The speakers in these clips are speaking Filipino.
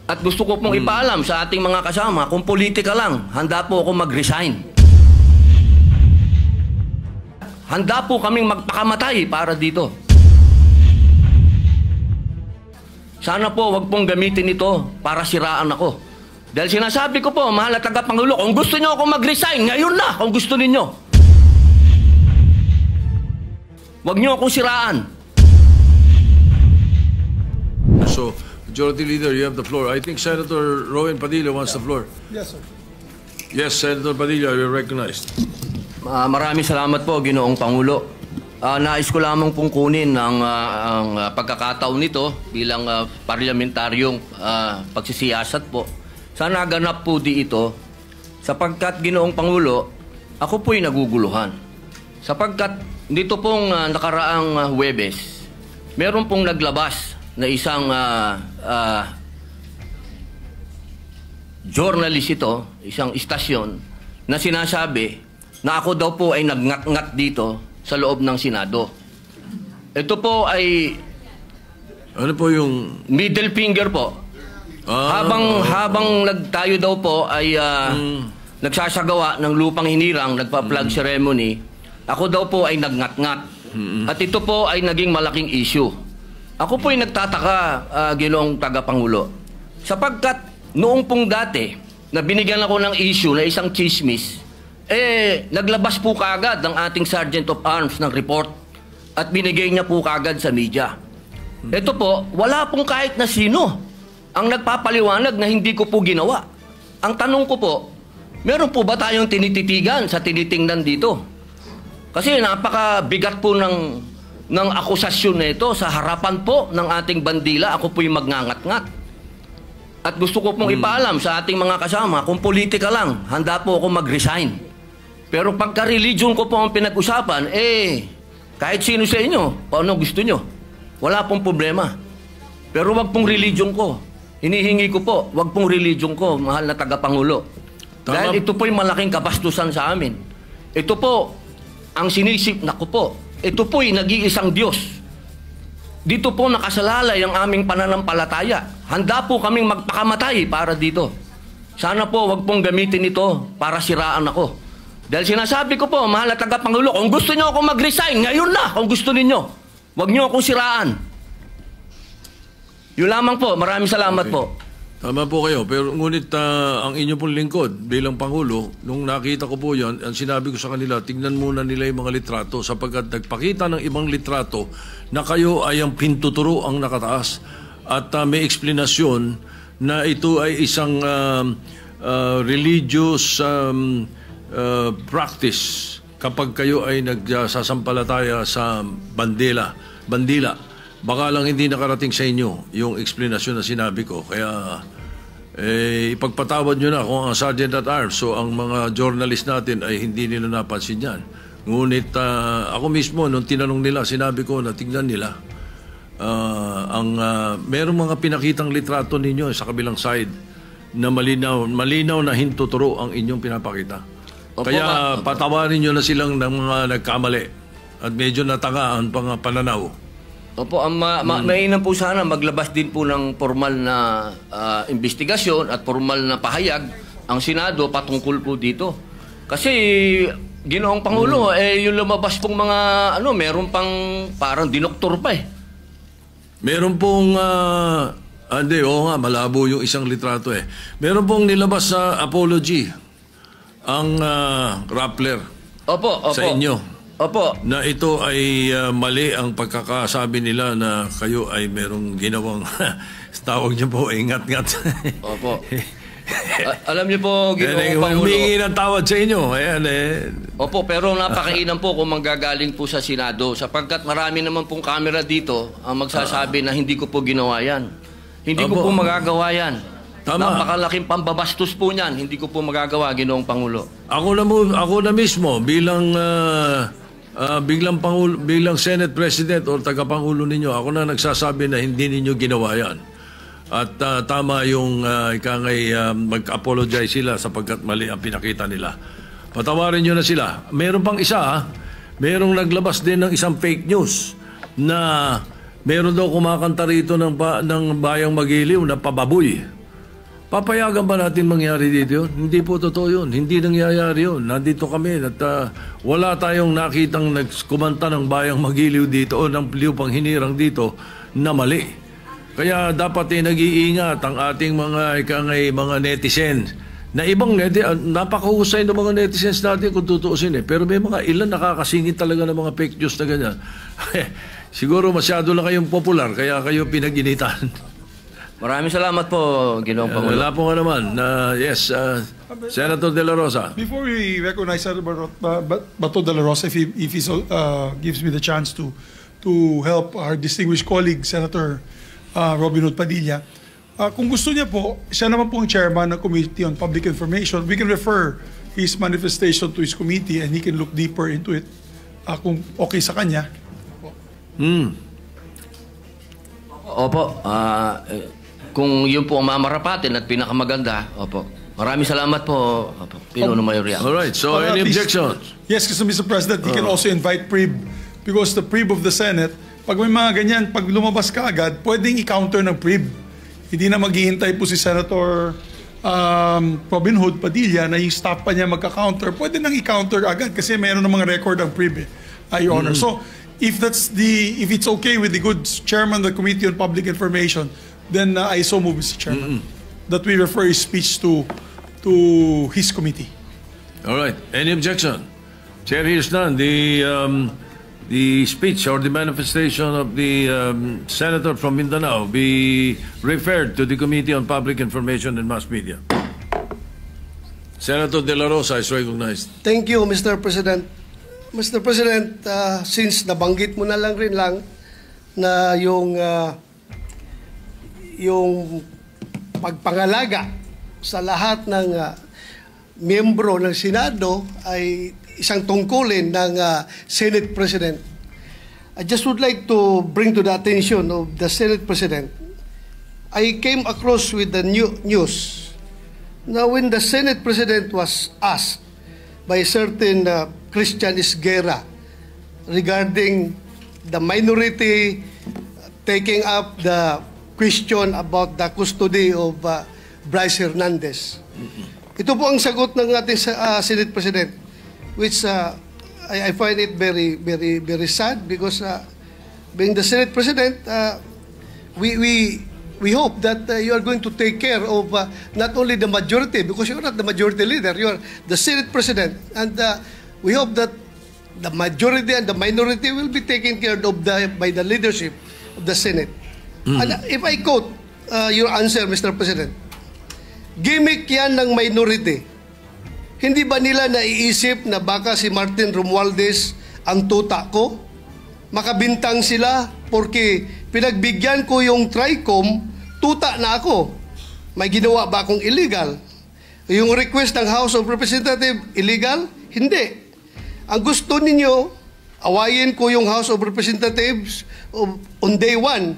At gusto ko pong ipaalam sa ating mga kasama, kung politika lang, handa po ako mag-resign. Handa po kaming magpakamatay para dito. Sana po wag pong gamitin ito para siraan ako. Dahil sinasabi ko po, mahal na tagapangulo, kung gusto niyo ako mag-resign, ngayon na kung gusto ninyo. Wag niyo akong siraan. So, Majority Leader, you have the floor. I think Senator Rowan Padilla wants the floor. Yes, sir. Yes, Senator Padilla, you're recognized. Maraming salamat po, Ginoong Pangulo. Nais ko lamang pong kunin ang pagkakataon nito bilang parlamentaryong pagsisiyasat po. Sana ganap po di ito sapagkat, Ginoong Pangulo, ako po'y naguguluhan. Sapagkat dito pong nakaraang Huwebes, meron pong naglabas na isang journalist ito, isang istasyon, na sinasabi na ako daw po ay nagngat-ngat dito sa loob ng Senado. Ito po ay ano po yung middle finger po. Habang tayo daw po ay nagsasagawa ng lupang hinirang, nagpa-flag ceremony, ako daw po ay nagngat-ngat. At ito po ay naging malaking issue. Ako po ay nagtataka, Ginoong Tagapangulo, sapagkat noong pong dati na binigyan ako ng issue na isang chismis, naglabas po kaagad ng ating Sergeant of Arms ng report at binigay niya po kaagad sa media. Ito po, wala pong kahit na sino ang nagpapaliwanag na hindi ko po ginawa. Ang tanong ko po, meron po ba tayong tinititigan sa tinitingnan dito? Kasi napakabigat po ng akusasyon na ito sa harapan po ng ating bandila. Ako po'y magngangat-ngat. At gusto ko pong ipaalam sa ating mga kasama, kung politika lang, handa po ako mag-resign. Pero pagka-religion ko po ang pinag-usapan, kahit sino sa inyo, kung ano gusto nyo, wala pong problema. Pero wag pong religion ko. Hinihingi ko po, wag pong religion ko, mahal na tagapangulo. Dahil ito po'y malaking kabastusan sa amin. Ito po, ang sinisip na ko po, ito po'y nag-iisang Diyos. Dito po nakasalalay ang aming pananampalataya. Handa po kaming magpakamatay para dito. Sana po wag pong gamitin ito para siraan ako. Dahil sinasabi ko po, mahal na tagapangulo, kung gusto niyo ako mag-resign, ngayon na kung gusto ninyo. Wag niyo akong siraan. Yun lamang po. Maraming salamat po. Tama po kayo, pero ngunit ang inyo pong lingkod bilang Pangulo, nung nakita ko po yan, ang sinabi ko sa kanila, tingnan muna nila yung mga litrato sapagkat nagpakita ng ibang litrato na kayo ay ang pintuturo ang nakataas at may eksplanasyon na ito ay isang religious practice kapag kayo ay nagsasampalataya sa bandila. Baka lang hindi nakarating sa inyo yung explanation na sinabi ko. Kaya ipagpatawad nyo na kung ang Sergeant at Arms so ang mga journalist natin ay hindi nila napansin yan. Ngunit ako mismo, nung tinanong nila, sinabi ko na tingnan nila merong mga pinakitang litrato ninyo sa kabilang side na malinaw na hintuturo ang inyong pinapakita. Kaya patawarin nyo na silang ng mga nagkamali at medyo natanga ang pananaw. Opo, mainam po sana maglabas din po ng formal na investigasyon at formal na pahayag ang Senado patungkol po dito. Kasi, Ginoong Pangulo, yung lumabas pong mga, meron pang parang dinoktor pa Meron pong, malabo yung isang litrato Meron pong nilabas sa apology ang Rappler sa inyo. Opo. Na ito ay mali ang pagkakasabi nila na kayo ay merong ginawang tawag niyo po, ingat-ngat. Opo. Alam niyo po, Ginoong Pangulo. Humingi ng tawad sa inyo. Ayan Opo, pero napakainam po kung manggagaling po sa Senado sapagkat marami naman pong camera dito ang magsasabi na hindi ko po ginawa yan. Hindi ko po magagawa yan. Tama. Napakalaking pambabastos po niyan. Hindi ko po magagawa, Ginoong Pangulo. Ako na mismo bilang Senate President o tagapangulo ninyo, ako na nagsasabi na hindi ninyo ginawa yan. At tama yung mag-apologize sila sapagkat mali ang pinakita nila. Patawarin nyo na sila. Meron pang isa, merong naglabas din ng isang fake news na meron daw kumakanta rito ng Bayang Magiliw na pababoy. Papayagan ba natin mangyari dito yun? Hindi po totoo yun. Hindi nangyayari yun. Nandito kami at wala tayong nakitang nagkumanta ng bayang magiliw dito o ng lupang hinirang dito na mali. Kaya dapat nag-iingat ang ating mga netizens. Na ibang napakahusay ng mga netizens natin kung tutuusin Pero may mga ilan nakakasingit talaga ng mga fake news na ganyan. Siguro masyado lang kayong popular kaya kayo pinag-initan. Maraming salamat po, Ginoong Pangulo. Wala po nga naman. Yes, Senator De La Rosa. Before we recognize Senator Bato De La Rosa, if he gives me the chance to help our distinguished colleague, Senator Robin Hood Padilla, kung gusto niya po, siya naman po ang chairman ng Committee on Public Information. We can refer his manifestation to his committee and he can look deeper into it kung okay sa kanya. Opo, kung yun po ang mamarapatin at pinakamaganda, opo. Maraming salamat po, opo, Pinuno Mayor Yang. Alright, so any objections? Yes, kasi Mr. President, he can also invite PRIB because the PRIB of the Senate, pag may mga ganyan, pag lumabas ka agad, pwedeng i-counter ng PRIB. Hindi na maghihintay po si Senator Robin Hood Padilla na yung staff pa niya magka-counter. Pwede nang i-counter agad kasi mayroon ng mga record ang PRIB Your Honor. So, if it's okay with the good chairman of the Committee on Public Information, then I so move, Mr. Chairman, that we refer his speech to his committee. All right. Any objection? Chair hears none. The speech or the manifestation of the senator from Mindanao be referred to the Committee on Public Information and Mass Media. Senator De La Rosa is recognized. Thank you, Mr. President. Mr. President, since nabanggit mo na rin na yung pagpangalaga sa lahat ng miyembro ng Senado ay isang tungkulin ng Senate President. I just would like to bring to the attention of the Senate President. I came across with the news. Now, when the Senate President was asked by a certain Christian Esguerra regarding the minority taking up the question about the custody of Bryce Hernandez. Ito po ang sagot ng ating Senate President, which I find it very, very, very sad because being the Senate President, we hope that you are going to take care of not only the majority, because you're not the majority leader, you're the Senate President, and we hope that the majority and the minority will be taken care of by the leadership of the Senate. And if I quote your answer, Mr. President, gimmick yan ng minority. Hindi ba nila naiisip na baka si Martin Romualdez ang tuta ko? Makabintang sila porque pinagbigyan ko yung TRICOM, tuta na ako. May ginawa ba akong illegal? Yung request ng House of Representatives, illegal? Hindi. Ang gusto ninyo, awayin ko yung House of Representatives on day one.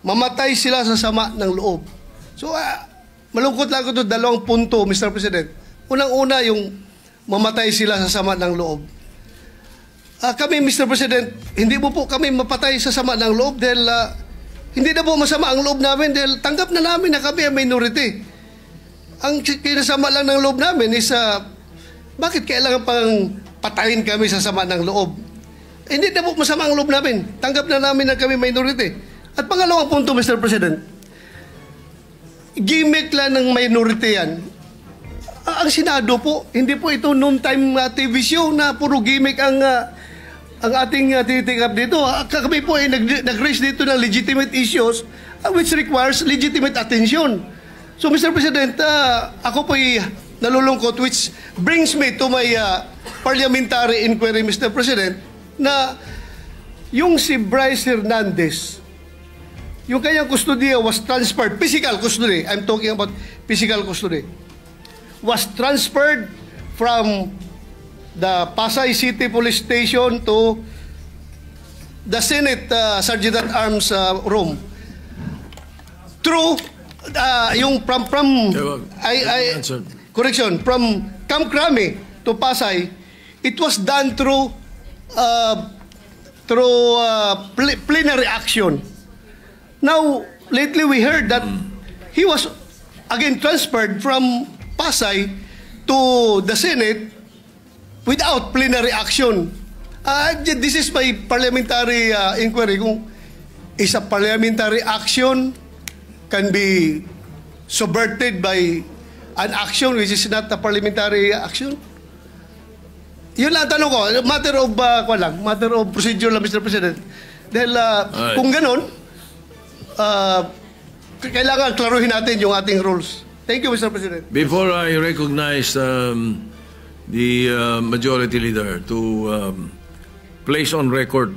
Mamatay sila sa sama ng loob. So, malungkot lang ko ito, dalawang punto, Mr. President. Unang-una, yung mamatay sila sa sama ng loob. Kami, Mr. President, hindi mo po kami mapatay sa sama ng loob dahil hindi na po masama ang loob namin dahil tanggap na namin na kami ang minority. Ang kinasama lang ng loob namin is bakit kailangan pang patayin kami sa sama ng loob? Hindi na po masama ang loob namin. Tanggap na namin na kami minority. At pangalawang punto, Mr. President, gimmick lang ng minority yan. Ang Senado po, hindi po ito noon-time TV show na puro gimmick ang ating titikap dito. Kami po ay nag-raise dito ng legitimate issues which requires legitimate attention. So, Mr. President, ako po ay nalulungkot, which brings me to my parliamentary inquiry, Mr. President, na yung si Bryce Hernandez, yung kanyang custodiya was transferred, physical custody, I'm talking about physical custody, was transferred from the Pasay City Police Station to the Senate Sergeant at Arms room. Through yung from correction, from Camp Crame to Pasay, it was done through plenary action. Now, lately we heard that he was again transferred from Pasay to the Senate without plenary action. This is my parliamentary inquiry. Kung is a parliamentary action can be subverted by an action which is not a parliamentary action? Yun lang tanong ko. Matter of procedure lang, Mr. President. Dahil kung ganun, kailangan klaruhin natin yung ating rules. Thank you, Mr. President. Before I recognize the majority leader to place on record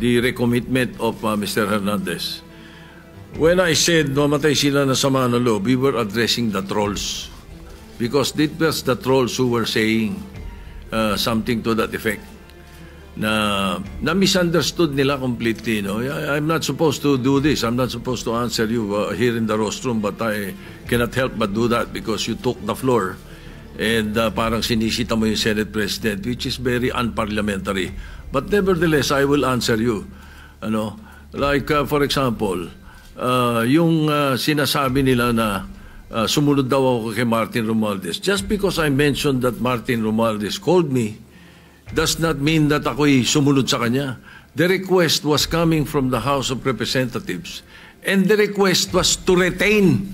the recommitment of Mr. Hernandez, when I said mamatay sila na sama ng loob, we were addressing the trolls. Because it was the trolls who were saying something to that effect. Na misunderstood nila completely. No? I'm not supposed to do this. I'm not supposed to answer you here in the rostrum, but I cannot help but do that because you took the floor and parang sinisita mo yung Senate President, which is very unparliamentary. But nevertheless, I will answer you. Ano? Like, for example, yung sinasabi nila na sumunod daw ako kay Martin Romualdez. Just because I mentioned that Martin Romualdez called me, does not mean that ako'y sumunod sa kanya. The request was coming from the House of Representatives. And the request was to retain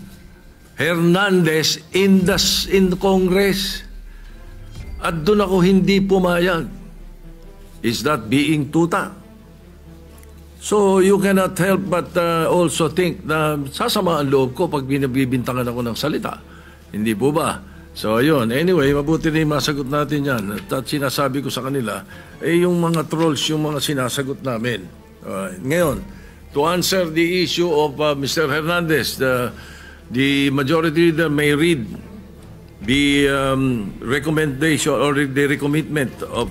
Hernandez in Congress. At doon ako hindi pumayag. Is that being tuta? So you cannot help but also think na sasama ang loob ko pag binabibintangan ako ng salita. Hindi po ba? So, ayun. Anyway, mabuti na yung masagot natin yan. At sinasabi ko sa kanila, yung mga trolls, yung mga sinasagot namin. Ngayon, to answer the issue of Mr. Hernandez, the majority leader may read the recommendation or the recommitment of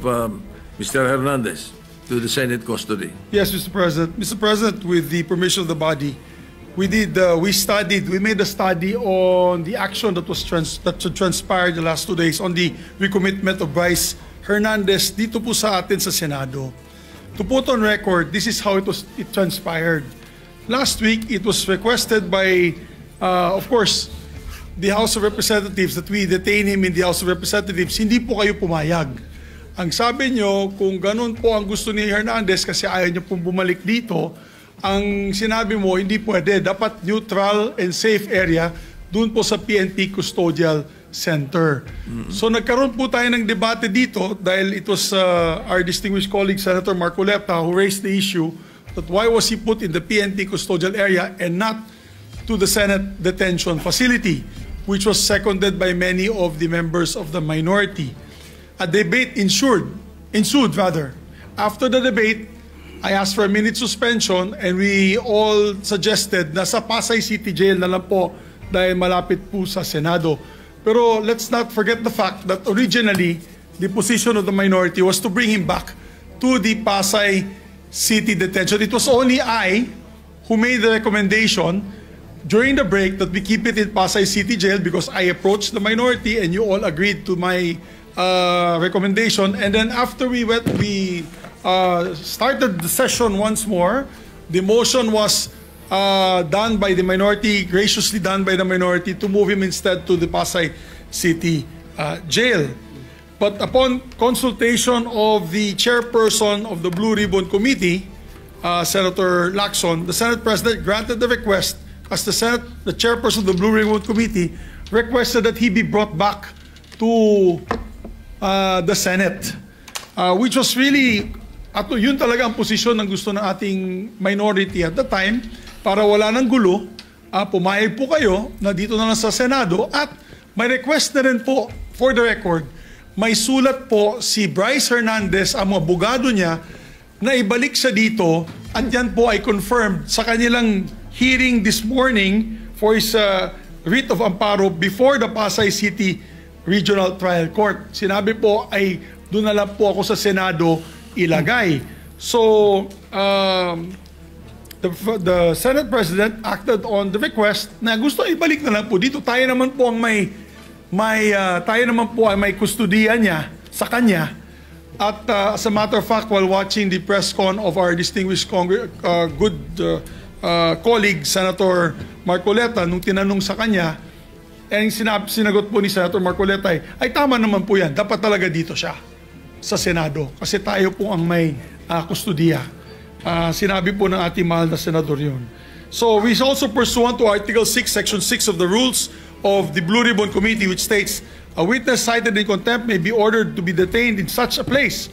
Mr. Hernandez to the Senate custody. Yes, Mr. President. Mr. President, with the permission of the body, we made a study on the action that transpired the last 2 days on the recommitment of Bryce Hernandez dito po sa atin sa Senado. To put on record, this is how it transpired. Last week, it was requested by, of course, the House of Representatives that we detain him in the House of Representatives. Hindi po kayo pumayag. Ang sabi nyo, kung ganun po ang gusto ni Hernandez kasi ayaw nyo pong bumalik dito, ang sinabi mo, hindi pwede. Dapat neutral and safe area doon po sa PNP Custodial Center. So nagkaroon po tayo ng debate dito dahil it was our distinguished colleague, Senator Marcoleta, who raised the issue that why was he put in the PNP Custodial area and not to the Senate Detention Facility, which was seconded by many of the members of the minority. A debate ensued. After the debate, I asked for a minute suspension and we all suggested na sa Pasay City Jail na lang po dahil malapit po sa Senado. Pero let's not forget the fact that originally, the position of the minority was to bring him back to the Pasay City Detention. It was only I who made the recommendation during the break that we keep it in Pasay City Jail because I approached the minority and you all agreed to my recommendation. And then after we started the session once more, the motion was done by the minority, graciously done by the minority, to move him instead to the Pasay City Jail. But upon consultation of the chairperson of the Blue Ribbon Committee, Senator Lacson, the Senate President granted the request as the chairperson of the Blue Ribbon Committee requested that he be brought back to the Senate, which was really at yun talaga ang posisyon ng gusto ng ating minority at the time para wala ng gulo. Pumayag po kayo na dito na lang sa Senado at may request na rin po, for the record, may sulat po si Bryce Hernandez, ang abogado niya, na ibalik siya dito at yan po ay confirmed sa kanilang hearing this morning for his writ of amparo before the Pasay City Regional Trial Court. Sinabi po ay doon na lang po ako sa Senado ilagay. So, the Senate President acted on the request na gusto ibalik na lang po dito. Tayo naman po ang may kustodiya niya sa kanya. At as a matter of fact, while watching the press con of our distinguished colleague Senator Marcoleta, nung tinanong sa kanya And sinagot po ni Senator Marcoleta ay tama naman po yan. Dapat talaga dito siya sa Senado. Kasi tayo po ang may kustudiya. Sinabi po ng ating mahal na senador yun. So we also pursuant to Article 6, Section 6 of the rules of the Blue Ribbon Committee, which states, a witness cited in contempt may be ordered to be detained in such a place,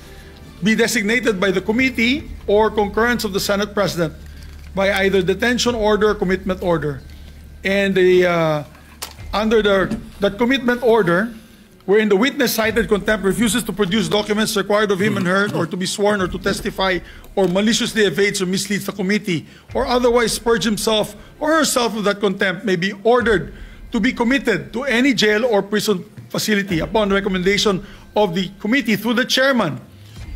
be designated by the committee or concurrence of the Senate President by either detention order or commitment order. And under that commitment order, wherein the witness cited contempt refuses to produce documents required of him and her, or to be sworn, or to testify, or maliciously evades or misleads the committee, or otherwise purge himself or herself of that contempt, may be ordered to be committed to any jail or prison facility upon recommendation of the committee through the chairman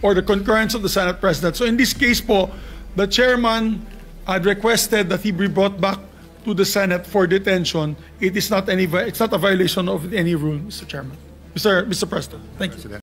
or the concurrence of the Senate President. So in this case po, the chairman had requested that he be brought back to the Senate for detention. It's not a violation of any rule, Mr. Chairman. Mr. President, thank you.